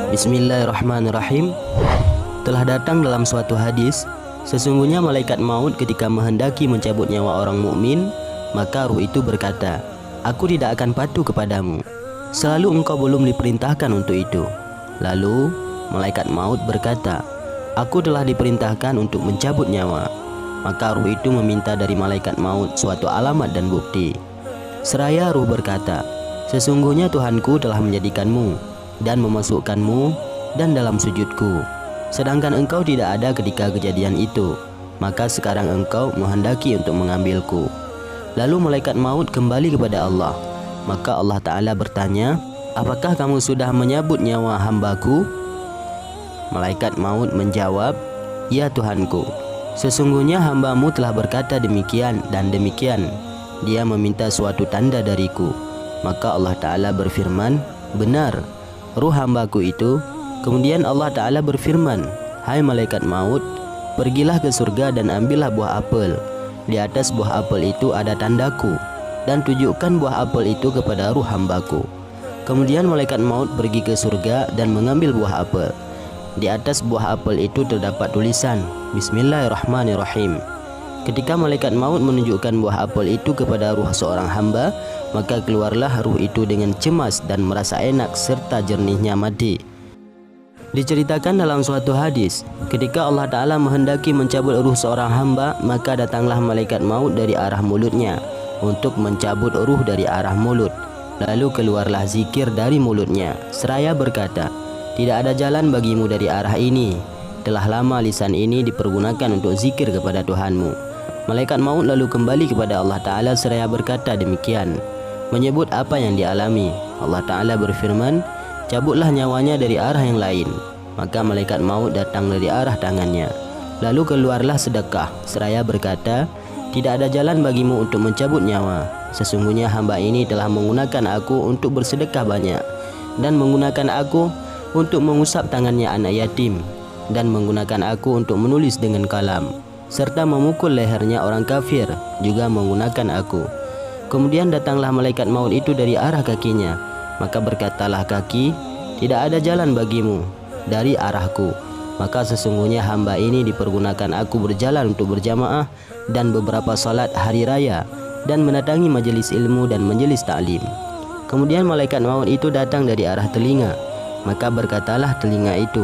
Bismillahirrahmanirrahim. Telah datang dalam suatu hadis, sesungguhnya malaikat maut ketika menghendaki mencabut nyawa orang mukmin, maka ruh itu berkata, "Aku tidak akan patuh kepadamu, selalu engkau belum diperintahkan untuk itu." Lalu malaikat maut berkata, "Aku telah diperintahkan untuk mencabut nyawa." Maka ruh itu meminta dari malaikat maut suatu alamat dan bukti. Seraya ruh berkata, "Sesungguhnya Tuhanku telah menjadikanmu dan memasukkanmu dan dalam sujudku, sedangkan engkau tidak ada ketika kejadian itu, maka sekarang engkau menghendaki untuk mengambilku." Lalu malaikat maut kembali kepada Allah. Maka Allah Ta'ala bertanya, "Apakah kamu sudah menyabut nyawa hambaku?" Malaikat maut menjawab, "Ya Tuhanku, sesungguhnya hambamu telah berkata demikian dan demikian. Dia meminta suatu tanda dariku." Maka Allah Ta'ala berfirman, "Benar, ruh hambaku itu." Kemudian Allah Ta'ala berfirman, "Hai malaikat maut, pergilah ke surga dan ambillah buah apel. Di atas buah apel itu ada tandaku, dan tunjukkan buah apel itu kepada ruh hambaku." Kemudian malaikat maut pergi ke surga dan mengambil buah apel. Di atas buah apel itu terdapat tulisan Bismillahirrahmanirrahim. Ketika malaikat maut menunjukkan buah apel itu kepada ruh seorang hamba, maka keluarlah ruh itu dengan cemas dan merasa enak serta jernihnya mati. Diceritakan dalam suatu hadis, ketika Allah Ta'ala menghendaki mencabut ruh seorang hamba, maka datanglah malaikat maut dari arah mulutnya untuk mencabut ruh dari arah mulut. Lalu keluarlah zikir dari mulutnya seraya berkata, "Tidak ada jalan bagimu dari arah ini. Telah lama lisan ini dipergunakan untuk zikir kepada Tuhanmu." Malaikat maut lalu kembali kepada Allah Ta'ala seraya berkata demikian, menyebut apa yang dialami. Allah Ta'ala berfirman, "Cabutlah nyawanya dari arah yang lain." Maka malaikat maut datang dari arah tangannya. Lalu keluarlah sedekah seraya berkata, "Tidak ada jalan bagimu untuk mencabut nyawa. Sesungguhnya hamba ini telah menggunakan aku untuk bersedekah banyak, dan menggunakan aku untuk mengusap tangannya anak yatim, dan menggunakan aku untuk menulis dengan kalam, serta memukul lehernya orang kafir, juga menggunakan aku." Kemudian datanglah malaikat maut itu dari arah kakinya. Maka berkatalah kaki, "Tidak ada jalan bagimu dari arahku. Maka sesungguhnya hamba ini dipergunakan aku berjalan untuk berjamaah dan beberapa salat hari raya, dan mendatangi majelis ilmu dan majelis ta'lim." Kemudian malaikat maut itu datang dari arah telinga. Maka berkatalah telinga itu,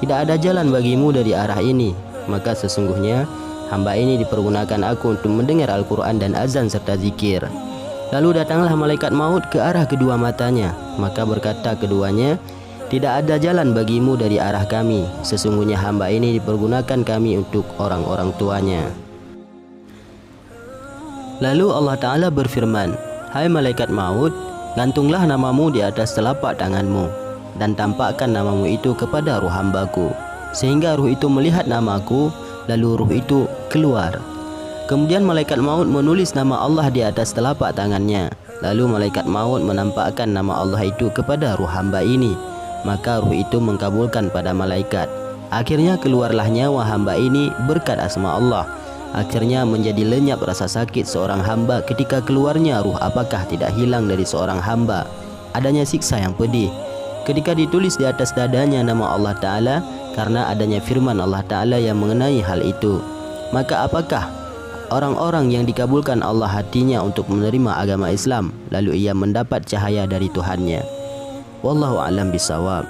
"Tidak ada jalan bagimu dari arah ini. Maka sesungguhnya hamba ini dipergunakan aku untuk mendengar Al-Quran dan azan serta zikir." Lalu datanglah malaikat maut ke arah kedua matanya. Maka berkata keduanya, "Tidak ada jalan bagimu dari arah kami. Sesungguhnya hamba ini dipergunakan kami untuk orang-orang tuanya." Lalu Allah Ta'ala berfirman, "Hai malaikat maut, gantunglah namamu di atas telapak tanganmu, dan tampakkan namamu itu kepada ruh hambaku, sehingga ruh itu melihat namaku, lalu ruh itu keluar." Kemudian malaikat maut menulis nama Allah di atas telapak tangannya. Lalu malaikat maut menampakkan nama Allah itu kepada ruh hamba ini. Maka ruh itu mengkabulkan pada malaikat. Akhirnya keluarlah nyawa hamba ini berkat asma Allah. Akhirnya menjadi lenyap rasa sakit seorang hamba ketika keluarnya ruh. Apakah tidak hilang dari seorang hamba adanya siksa yang pedih ketika ditulis di atas dadanya nama Allah Ta'ala, karena adanya firman Allah Ta'ala yang mengenai hal itu. Maka apakah orang-orang yang dikabulkan Allah hatinya untuk menerima agama Islam, lalu ia mendapat cahaya dari Tuhannya? Wallahu a'lam bishawab.